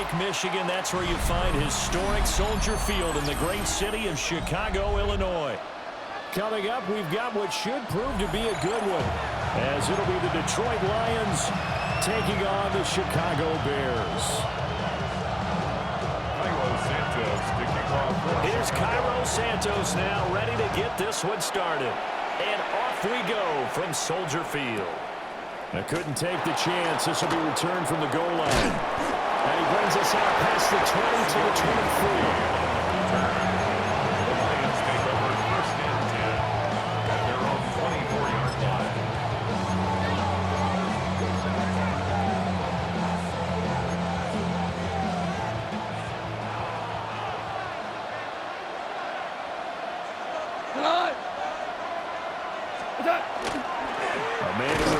Lake, Michigan. That's where you find historic Soldier Field in the great city of Chicago, Illinois. Coming up, we've got what should prove to be a good one, as it'll be the Detroit Lions taking on the Chicago Bears. Here's Cairo Santos now, ready to get this one started. And off we go from Soldier Field. I couldn't take the chance. This will be returned from the goal line. And he brings us out past the 20 to the 23.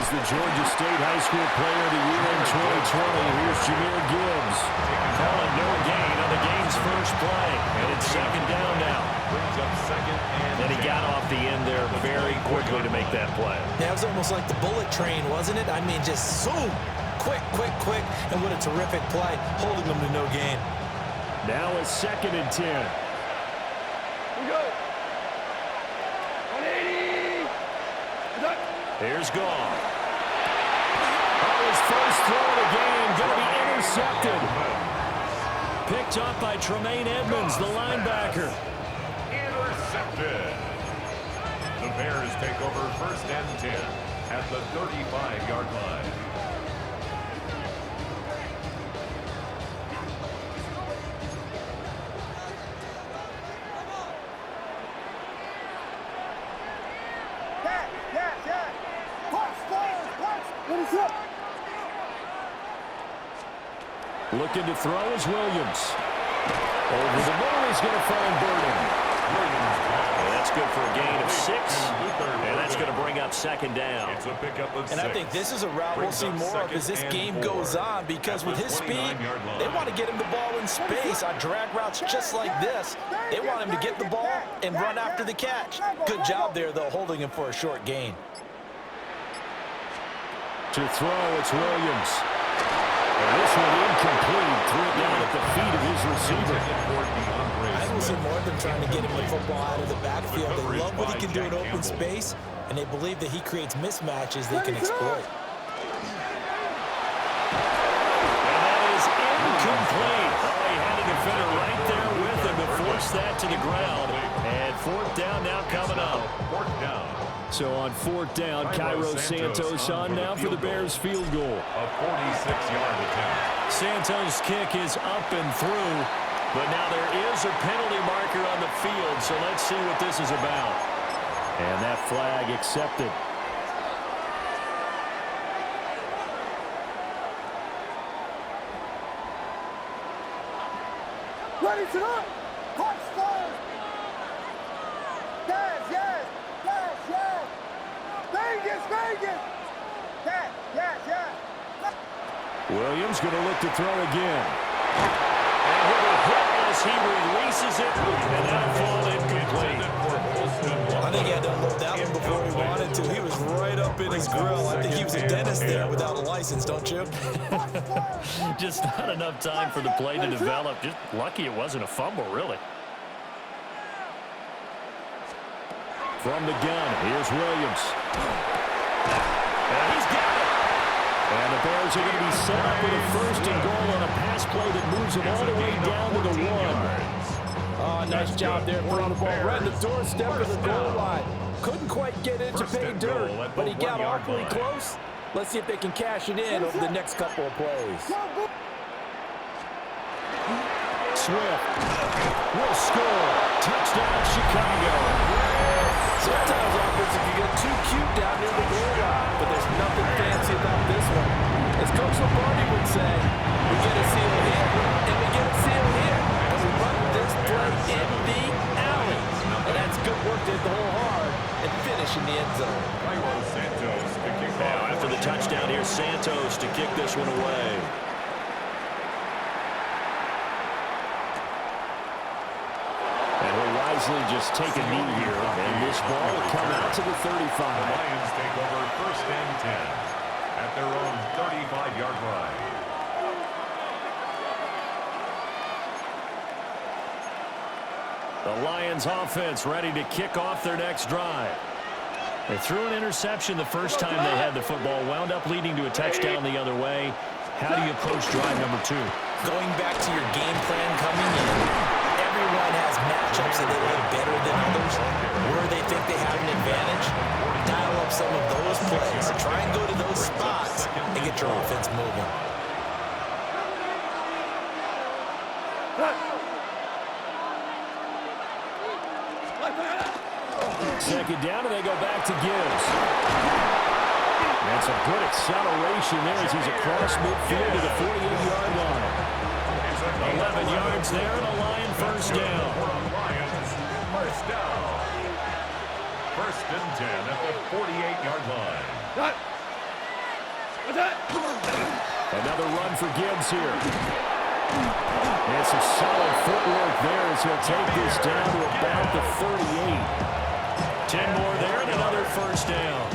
The Georgia State High School Player of the Year in 2020. Here's Jahmyr Gibbs. Calling no gain on the game's first play. And it's second down now. Brings up second and he got off the end there very quickly to make that play. That was almost like the bullet train, wasn't it? I mean, just zoom. Quick, quick, quick. And what a terrific play, holding them to no gain. Now it's second and 10. Here we go. 180. Here's Gall. His first throw of the game going to be intercepted. Picked up by Tremaine Edmonds, the linebacker. Intercepted. The Bears take over first and 10 at the 35-yard line. Looking to throw is Williams. Over the middle, he's going to find Burden. That's good for a gain of 6. And that's going to bring up second down. It's a pickup of 6. And I think this is a route we'll see more of as this game goes on, because with his speed, they want to get him the ball in space on drag routes just like this. They want him to get the ball and run after the catch. Good job there, though, holding him for a short gain. To throw, it's Williams. And this one incomplete. Threw it down at the feet of his receiver. I don't see more than trying to get him the football out of the backfield. They love what he can do in open space, and they believe that he creates mismatches they can exploit. And that is incomplete. Oh, he had a defender right there with him to force that to the ground. And fourth down now coming up. Fourth down. So on fourth down, Cairo Santos on now for the Bears field goal. A 46-yard attempt. Santos' kick is up and through, but now there is a penalty marker on the field, so let's see what this is about. And that flag accepted. Ready to run. Punch forward. Yes, yes, yes, yes. Vegas, Vegas. Yes, yes, yes. Williams going to look to throw again. And he'll be hit as he releases it, and that'll fall incomplete. I think he had to unload that one before he wanted to. He was right up in his grill. I think he was a dentist there without a license, don't you? Just not enough time for the play to develop. Just lucky it wasn't a fumble, really. From the gun, here's Williams. And he's got it. And the Bears are going to be set up with a first and goal on a pass play that moves them all the way down to the 1. Oh, nice job there, throwing the ball right in the doorstep of the goal line. Couldn't quite get in to pay dirt, but he got awfully close. Let's see if they can cash it in over the next couple of plays. Swift will score. Touchdown, Chicago. Sometimes offense can get too cute down near the goal line, but there's nothing fancy about this one. As Coach Lombardi would say, we get a seal here, and we get a seal here. And we run this play in the alley. And that's good work to hit the hole hard and finish in the end zone. Now after the touchdown, here's Santos to kick this one away. And he'll wisely just take a knee here, and this ball will come out to the 35. The Lions take over first and 10 at their own 35-yard line. The Lions offense ready to kick off their next drive. They threw an interception the first time they had the football, wound up leading to a touchdown the other way. How do you approach drive number 2? Going back to your game plan coming in, everyone has matchups that they like better than others. Where they think they have an advantage, dial up some of those plays. Try and go to those spots and get your offense moving. Second down, and they go back to Gibbs. That's a good acceleration there as he's across midfield to the 48-yard line. 11 yards there, and a Lion first down. First down. First and 10 at the 48-yard line. Another run for Gibbs here. And some solid footwork there as he'll take this down to about the 38. 10 more there and another first down.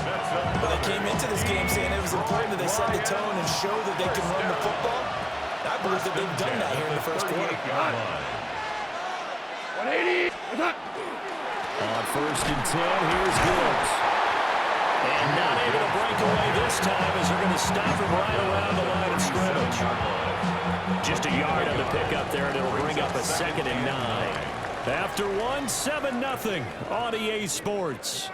Well, they came into this game saying it was important that they set the tone and show that they can run the football. I believe that they've done that here in the first quarter. 180. On first and 10, here's Gibbs. And not able to break away this time as they're going to stop him right around the line of scrimmage. Just a yard on the pickup there, and it'll bring up a 2nd and 9. After 1, 7-0 on EA Sports.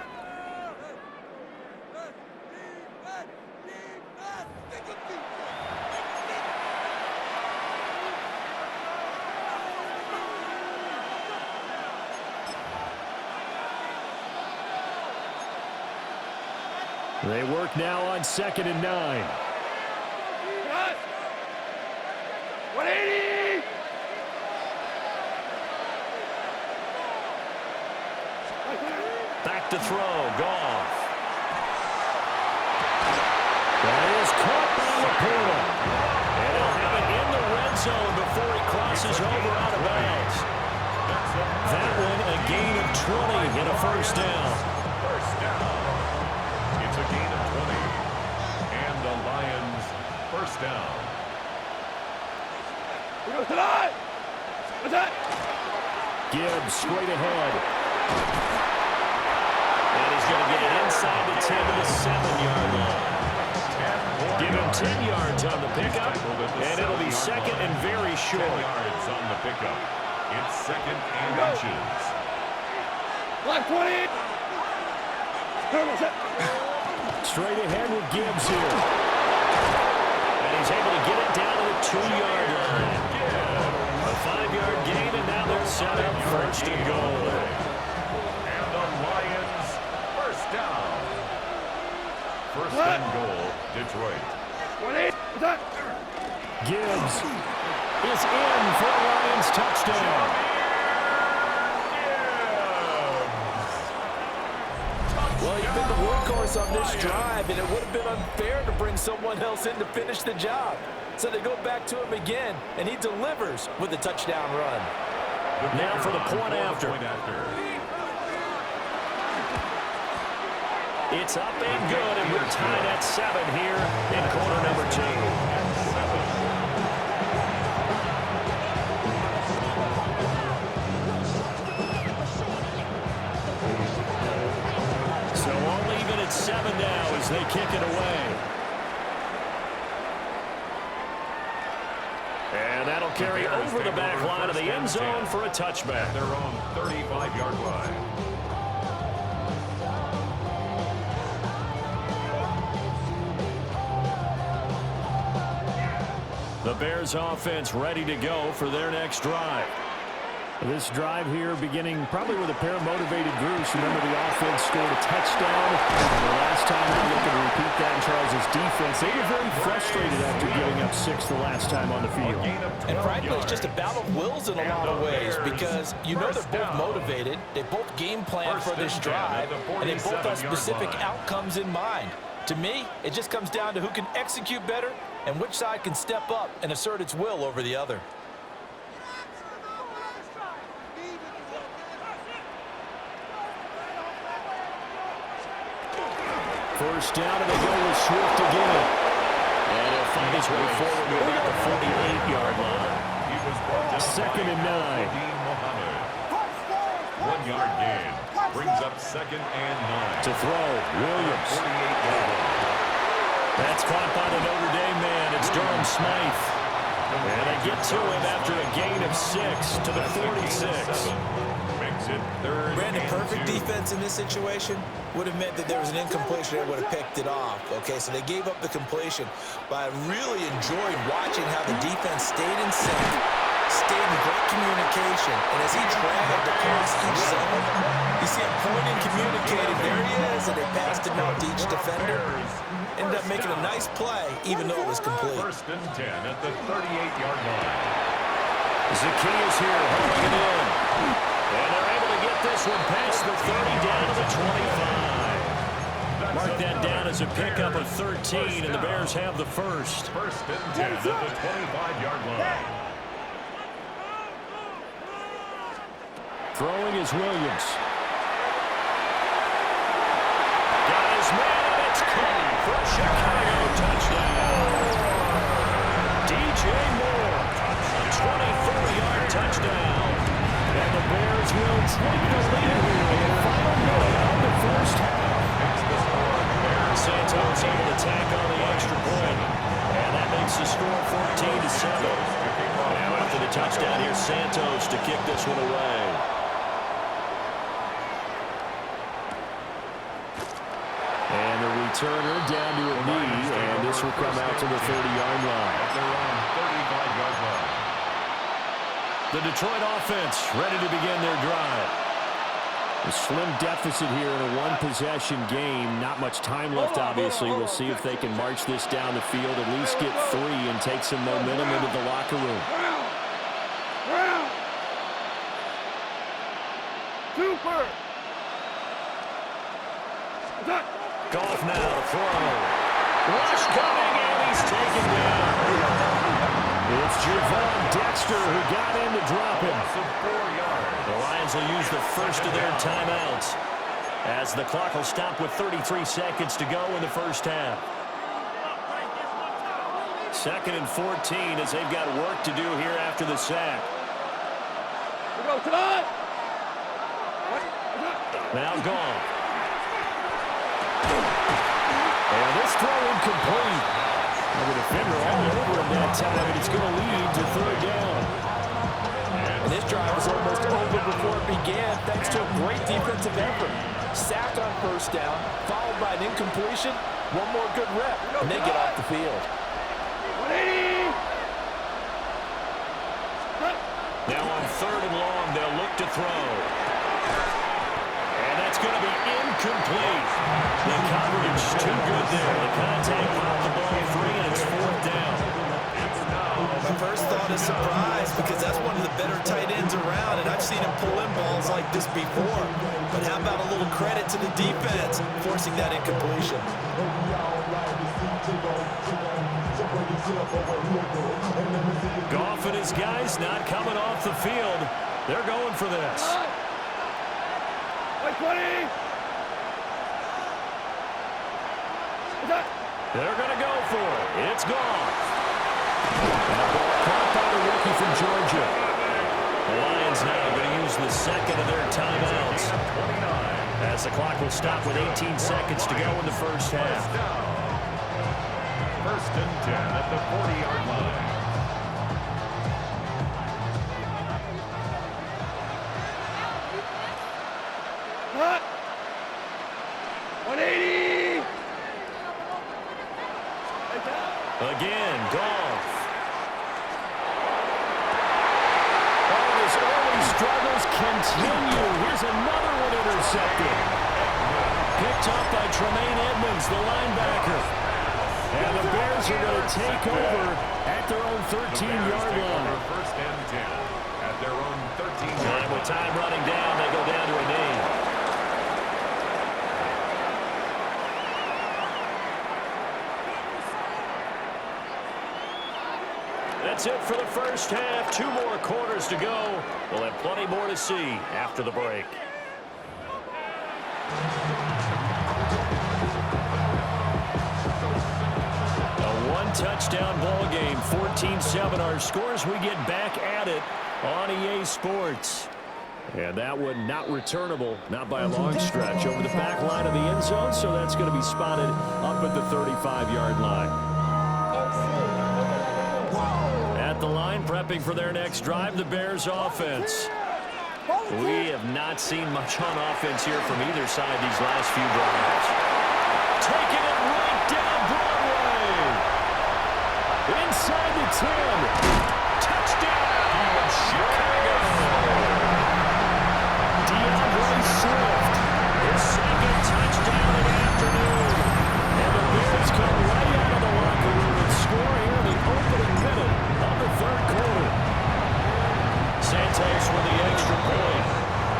They work now on 2nd and 9. 180. Back to throw, Goff. That is caught by Laporta. And he'll have it in the red zone before he crosses over out of bounds. That one a gain of 20 and a first down. First down. It's a gain of 20. And the Lions first down. Gibbs straight ahead. And he's going to get it inside the 10 to the 7-yard line. Give him 10 yards on the pickup, and it'll be 2nd and very short. 10 yards on the pickup. It's 2nd and inches. 120. Straight ahead with Gibbs here. And he's able to get it down to the 2-yard line. A 5-yard gain, and now they're set up first and goal. And the Lions first down. First and goal, Detroit. Gibbs is in for a Lions touchdown. Well, you've been the workhorse on this drive, and it would have been unfair to bring someone else in to finish the job. So they go back to him again, and he delivers with a touchdown run. Now for the point after. It's up and good, and we're tied at 7 here in quarter number 2. So all even at 7 now as they kick it away. And that'll carry over the back line of the end zone for a touchback. Their own 35-yard line. The Bears offense ready to go for their next drive. This drive here beginning probably with a pair of motivated groups. Remember, the offense scored a touchdown. And the last time they looking to repeat that in Charles' defense, they were very frustrated after giving up 6 the last time on the field. And frankly, it's just a battle of wills in a lot of ways because you know they're both motivated. They both game plan for this drive, and they both have specific outcomes in mind. To me, it just comes down to who can execute better and which side can step up and assert its will over the other. First down, and they go with Swift again. And he'll find his way forward to about the 48-yard line. 2nd and 9. 7-yard gain. Brings up 2nd and 9. To throw, Williams. 48-yard line. That's caught by the Notre Dame man. It's Durham Smythe. And they get to him after a gain of 6 to the 46. Makes it 3rd Brandon, and perfect 2. defense in this situation would have meant that there was an incompletion. They would have picked it off. Okay, so they gave up the completion. But I really enjoyed watching how the defense stayed in sync, stayed in great communication. And as he dragged across each zone, you see him pointing, communicating. There he is, and they passed him out to each defender. Ended up making a nice play, even though it was complete. 1st and 10 at the 38-yard line. Zacchaeus here holding it in. And they're able to get this one past the 30 down to the 25. Mark that down as a pickup of 13, and the Bears have the first. 1st and 10 at the 25-yard line. Throwing is Williams. Got his man, and it's caught for a Chicago touchdown. DJ Moore, a 24-yard touchdown. And the Bears will take the lead in the final minute of the first half. Santos able to tack on the extra point. And that makes the score 14-7. Now after the touchdown, here's Santos to kick this one away. And the returner down to a knee, and this will come out to the 30-yard line. At their own 35-yard line. The Detroit offense ready to begin their drive. A slim deficit here in a one-possession game. Not much time left, obviously. We'll see if they can march this down the field, at least get 3 and take some momentum into the locker room. Super. Goff now to throw. Rush coming, and he's taken down. It's Javon Dexter who got in to drop him. The Lions will use the first of their timeouts as the clock will stop with 33 seconds to go in the first half. 2nd and 14 as they've got work to do here after the sack. Now gone. And this throw incomplete. And the defender all over him that time, and it's going to lead to 3rd down. And this drive was almost over before it began, thanks to a great defensive effort. Sack on 1st down, followed by an incompletion. One more good rep, and they get off the field. 180. Now on 3rd and long, they'll look to throw. And that's going to be incomplete. The coverage too good there. The contact popped the ball free, and it's 4th down. My first thought is surprise, because that's one of the better tight ends around, and I've seen him pull in balls like this before. But how about a little credit to the defense forcing that incompletion? Goff and his guys not coming off the field. They're going for this. 20. They're going to go for it. It's gone. And the ball caught by the rookie from Georgia. The Lions now going to use the 2nd of their timeouts as the clock will stop with 18 seconds to go in the first half. 1st and 10 at the 40-yard line. What? 180. Again, Goff. Oh, his early struggles continue. Here's another one intercepted. Picked up by Tremaine Edmonds, the linebacker. And the Bears are going to take over at their own 13-yard line. 1st and 10 at their own 13-yard And with line. time running down, they go down to a knee. That's it for the first half. 2 more quarters to go. We'll have plenty more to see after the break. A one-touchdown ball game, 14-7 our scores. We get back at it on EA Sports. And that one not returnable, not by a long stretch, over the back line of the end zone, so that's going to be spotted up at the 35-yard line. At the line, prepping for their next drive, the Bears offense. We have not seen much on offense here from either side these last few drives. Taking it right down Broadway. Inside the 10. Touchdown, Chicago. Swift, his second touchdown of the afternoon. And the Bears come right out of the locker room and score here in the opening minute of the third quarter. Santos with the extra point.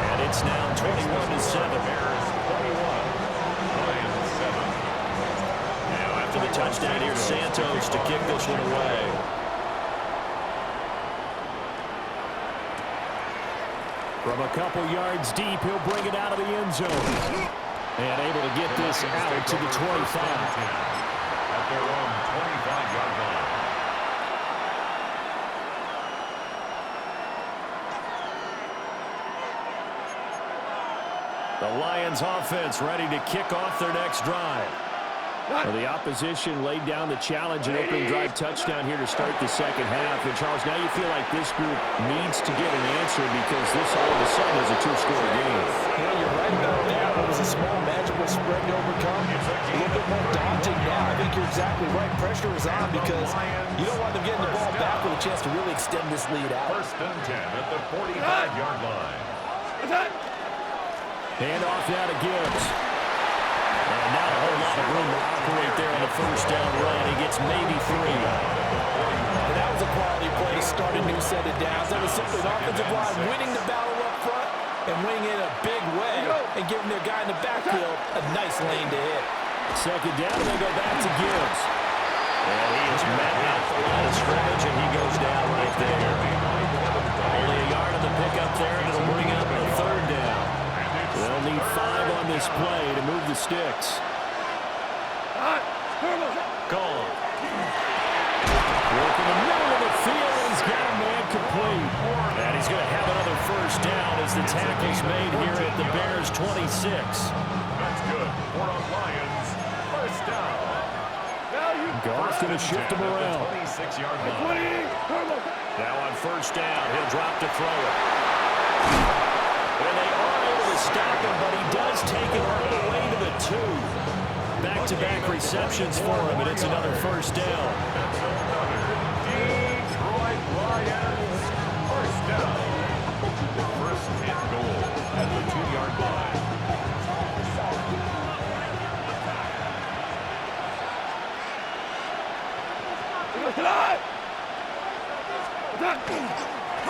And it's now 21-7. Bears 21, Lions 7. Now after the touchdown, here's Santos to kick this one away. From a couple yards deep, he'll bring it out of the end zone. And able to get this out to the 25. At their own 25-yard line. The Lions offense ready to kick off their next drive. Well, the opposition laid down the challenge and opening drive touchdown here to start the second half. And, Charles, now you feel like this group needs to get an answer because this all of a sudden is a two-score game. Yeah, you're right about that. It was a small, magical spread to overcome. A little bit more daunting now. I think you're exactly right. Pressure is on because you don't want them getting the ball back with a chance to really extend this lead out. First and 10 at the 45-yard line. Hand off now to Gibbs. And not a whole lot of room to operate there on the first down run. He gets maybe 3. And that was a quality play, start a new set of downs. That was simply an offensive line winning the battle up front and winning in a big way and giving their guy in the backfield a nice lane to hit. Second down, and they go back to Gibbs. And he is met out the line of scrimmage, and he goes down right there. Only a yard of the pickup there, and it'll bring up a third down. They'll need 5 on this play to move the sticks. Gone. Work in the middle of the field, and he's got a man complete. And he's going to have another first down as the tackle's made here at the Bears' 26. That's good for the Lions. First down. Goff's going to shift him around. 26-yard line. Now on first down, he'll drop to throw it. And they are able to stop him, but he does take it all the way to the 2. Back-to-back receptions for him, and it's another first down. That's another Detroit Lions. First down. First and goal at the 2-yard line.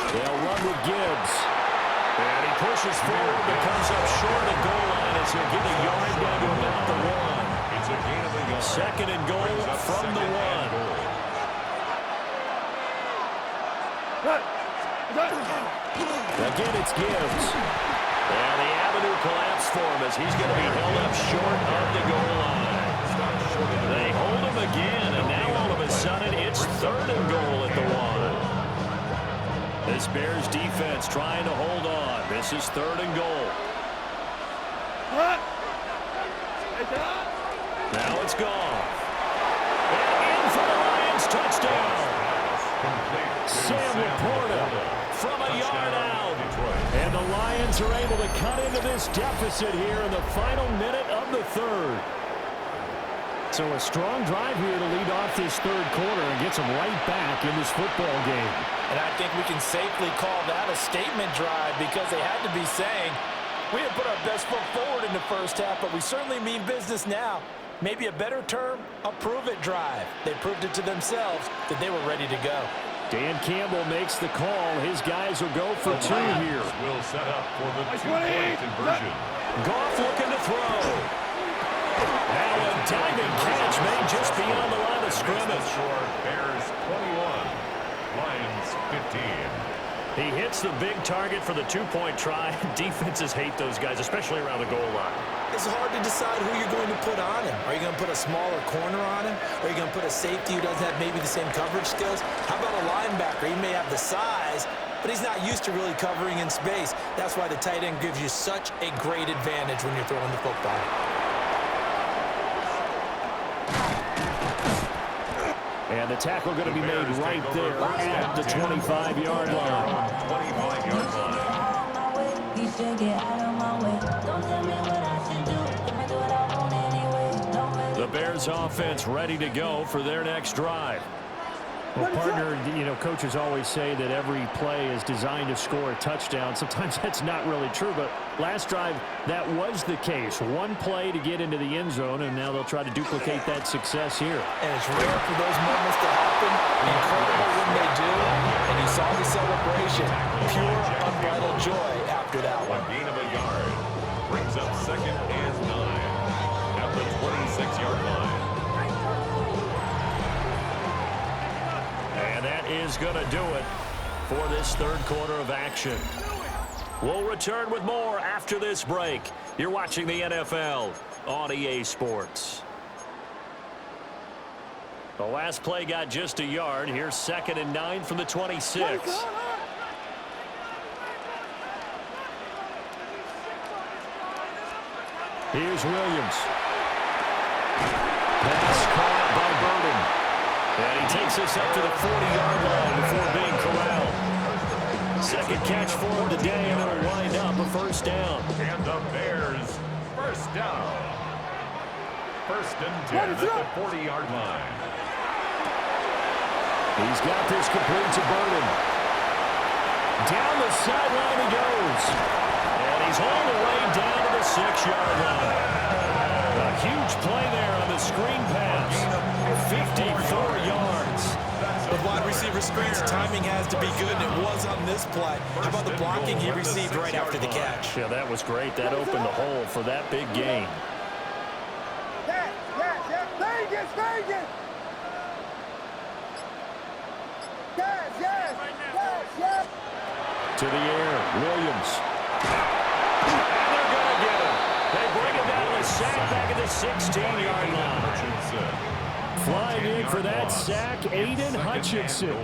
They'll run with Gibbs. And he pushes forward, but comes up short of the goal line as he'll get a yard down to about the 1. It's a gain of a yard. Second and goal from the 1. Again, it's Gibbs. And the avenue collapsed for him as he's going to be held up short of the goal line. They hold him again, and now all of a sudden it's third and goal at the 1. This Bears defense trying to hold on. This is third and goal. Now it's gone. And in for the Lions touchdown. Sam Laporta from a yard out. And the Lions are able to cut into this deficit here in the final minute of the third. So a strong drive here to lead off this third quarter and gets them right back in this football game. And I think we can safely call that a statement drive because they had to be saying, we didn't put our best foot forward in the first half, but we certainly mean business now. Maybe a better term, a prove-it drive. They proved it to themselves that they were ready to go. Dan Campbell makes the call. His guys will go for 2 here. Will set up for the 2-point conversion. Goff looking to throw. Now a diving catch made just beyond the line of scrimmage. Bears 21, Lions 15. He hits the big target for the 2-point try. Defenses hate those guys, especially around the goal line. It's hard to decide who you're going to put on him. Are you going to put a smaller corner on him? Or are you going to put a safety who doesn't have maybe the same coverage skills? How about a linebacker? He may have the size, but he's not used to really covering in space. That's why the tight end gives you such a great advantage when you're throwing the football. And the tackle going to be made right there at the 25-yard line. 25-yard line. The Bears offense ready to go for their next drive. Well, partner, coaches always say that every play is designed to score a touchdown. Sometimes that's not really true, but last drive, that was the case. One play to get into the end zone, and now they'll try to duplicate that success here. And it's rare for those moments to happen. Incredible when they do. And you saw the celebration. Pure, unbridled joy after that one. A gain of a yard brings up 2nd and 9 at the 26-yard line. And that is going to do it for this third quarter of action. We'll return with more after this break. You're watching the NFL on EA Sports. The last play got just a yard. Here's 2nd and 9 from the 26. Here's Williams. Pass caught by Burden. And he takes us up to the 40-yard line before being corralled. Second catch for him today, and it'll wind up a first down. And the Bears, first down. 1st and 10 at the 40-yard line. He's got this complete to Burden. Down the sideline he goes. And he's all the way down to the 6-yard line. A huge play there on the screen pass. 54 yards. With wide receiver screens, timing has to be good, and it was on this play. How about the blocking he received right after the catch? Yeah, that was great. That opened the hole for that big gain. Yes. Vegas. Yes. To the air, Williams. And they're going to get him. They bring him down to a sack back at the 16-yard line. Flying in for that sack, Aiden Hutchinson.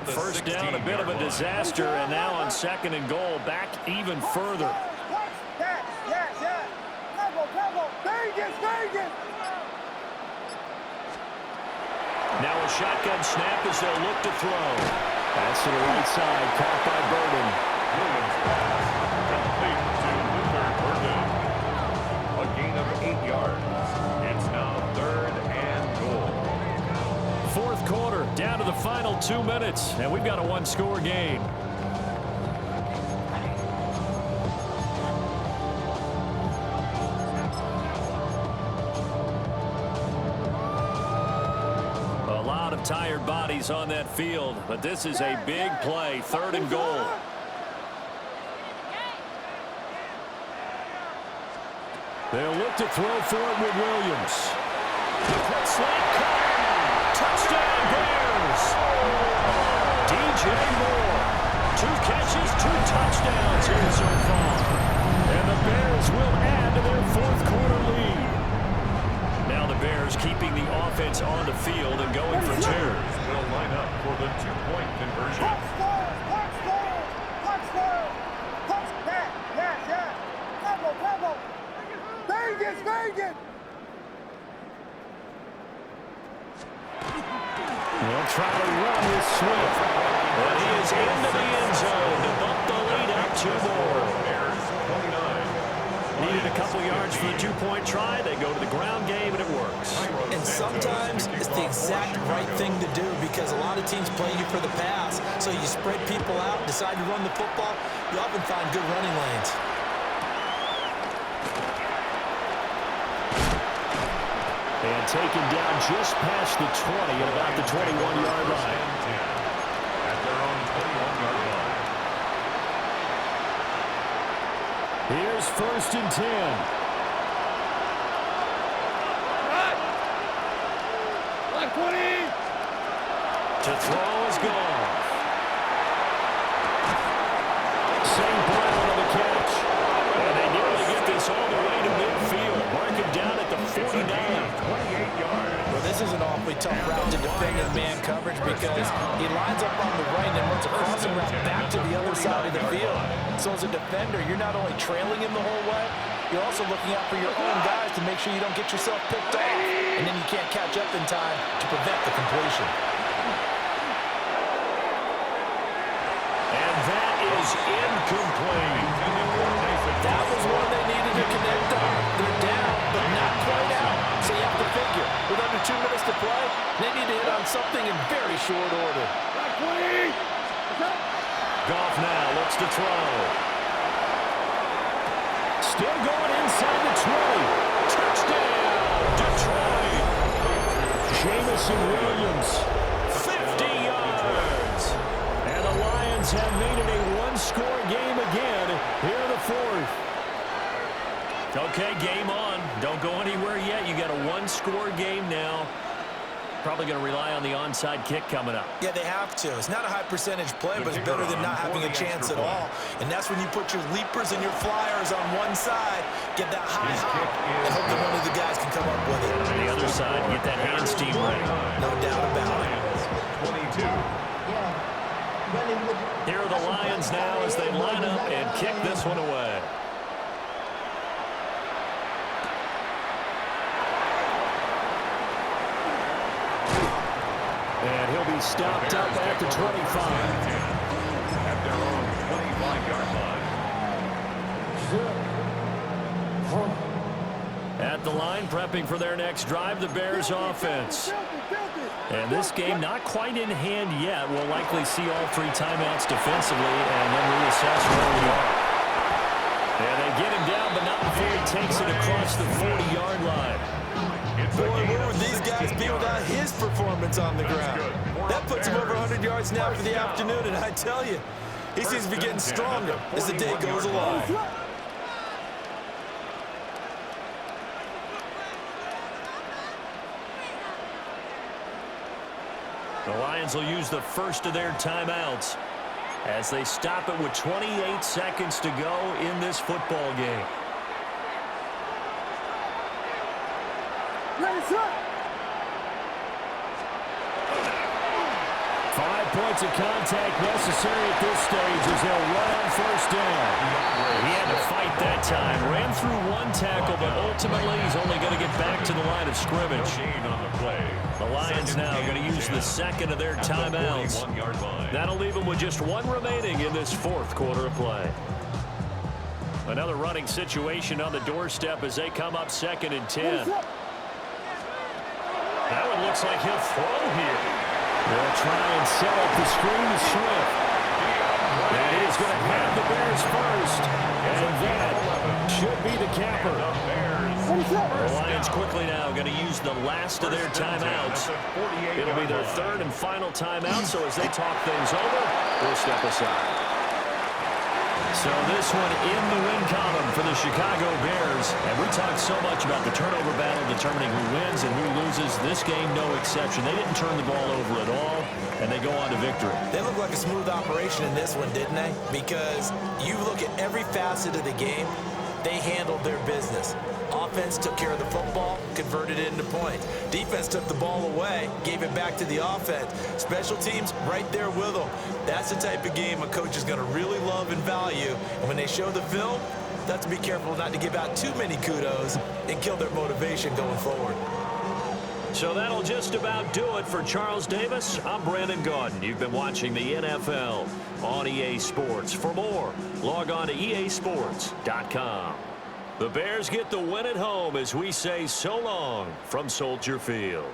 First down, a bit of a disaster, and now on 2nd and goal, back even further. Yes. Cover. Vegas. Now a shotgun snap as they'll look to throw. That's to the right side, caught by Burden. Williams pass complete to Luther Burden. A gain of 8 yards. It's now 3rd and goal. Fourth quarter, down to the final 2 minutes, and we've got a one-score game. A lot of tired bodies on that field, but this is a big play, 3rd and goal. They'll look to throw for it with Williams. Slant caught. Touchdown Bears. DJ Moore. 2 catches, 2 touchdowns here so far. And the Bears will add to their fourth quarter lead. Now the Bears keeping the offense on the field and going for 2. Will line up for the 2-point conversion. Vegas. They'll try to run with Swift. But he is into the end zone to bump the lead up 2 more. Bears 29. Needed a couple yards for the 2-point try. They go to the ground game, and it works. And sometimes it's the exact right thing to do because a lot of teams play you for the pass. So you spread people out, decide to run the football. You often find good running lanes. And taken down just past the 20 at about the 21-yard line. At their own 21-yard line. Here's 1st and 10. To throw is gone. St. Brown on the catch. And they nearly get this all the way to midfield. 49. 28 yards. Well, this is an awfully tough route to defend in man coverage because he lines up on the right and runs a crossing route back to the other side of the field. So as a defender, you're not only trailing him the whole way, you're also looking out for your own guys to make sure you don't get yourself picked off. And then you can't catch up in time to prevent the completion. And that is incomplete. That was one they needed to connect on. They're down, but not quite out. So you have to figure, with under 2 minutes to play, they need to hit on something in very short order. Goff now looks to throw. Still going inside the 20. Touchdown, Detroit. Jamison Williams, 50 yards. And the Lions have made it a one-score game again here in the fourth. Okay, game on. Don't go anywhere yet. You got a one-score game now. Probably going to rely on the onside kick coming up. Yeah, they have to. It's not a high-percentage play, but it's better than not having a chance at all. And that's when you put your leapers and your flyers on one side, get that high hop, and hope that one of the guys can come up with it. On the other side, get that hands team ready. No doubt about it. 22. Here are the Lions now as they line up and kick this one away. And he'll be stopped up at the 25. At their own 25-yard line. At the line, prepping for their next drive, the Bears offense. And this game not quite in hand yet. We'll likely see all 3 timeouts defensively and then reassess where we are. And they get him down, but not before he takes it across the 40-yard line. Boy, where would these guys be without his performance on the ground? That puts him over 100 yards now for the afternoon, and I tell you, he seems to be getting stronger as the day goes along. The Lions will use the first of their timeouts as they stop it with 28 seconds to go in this football game. Let's up. 5 points of contact necessary at this stage as they'll run on first down. He had to fight that time. Ran through 1 tackle, but ultimately he's only going to get back to the line of scrimmage. The Lions now going to use the second of their timeouts. That'll leave them with just 1 remaining in this fourth quarter of play. Another running situation on the doorstep as they come up 2nd and 10. That one looks like he'll throw here. They'll try and set up the screen to Swift. And he's going to have the Bears first. And that should be the capper. The Lions quickly now going to use the last of their timeouts. It'll be their 3rd and final timeout, so as they talk things over, we'll step aside. So this one in the win column for the Chicago Bears. And we talked so much about the turnover battle determining who wins and who loses. This game, no exception. They didn't turn the ball over at all, and they go on to victory. They look like a smooth operation in this one, didn't they? Because you look at every facet of the game, they handled their business. Offense took care of the football, converted it into points. Defense took the ball away, gave it back to the offense. Special teams right there with them. That's the type of game a coach is going to really love and value. And when they show the film, they have to be careful not to give out too many kudos and kill their motivation going forward. So that'll just about do it for Charles Davis. I'm Brandon Gaudin. You've been watching the NFL on EA Sports. For more, log on to easports.com. The Bears get the win at home as we say so long from Soldier Field.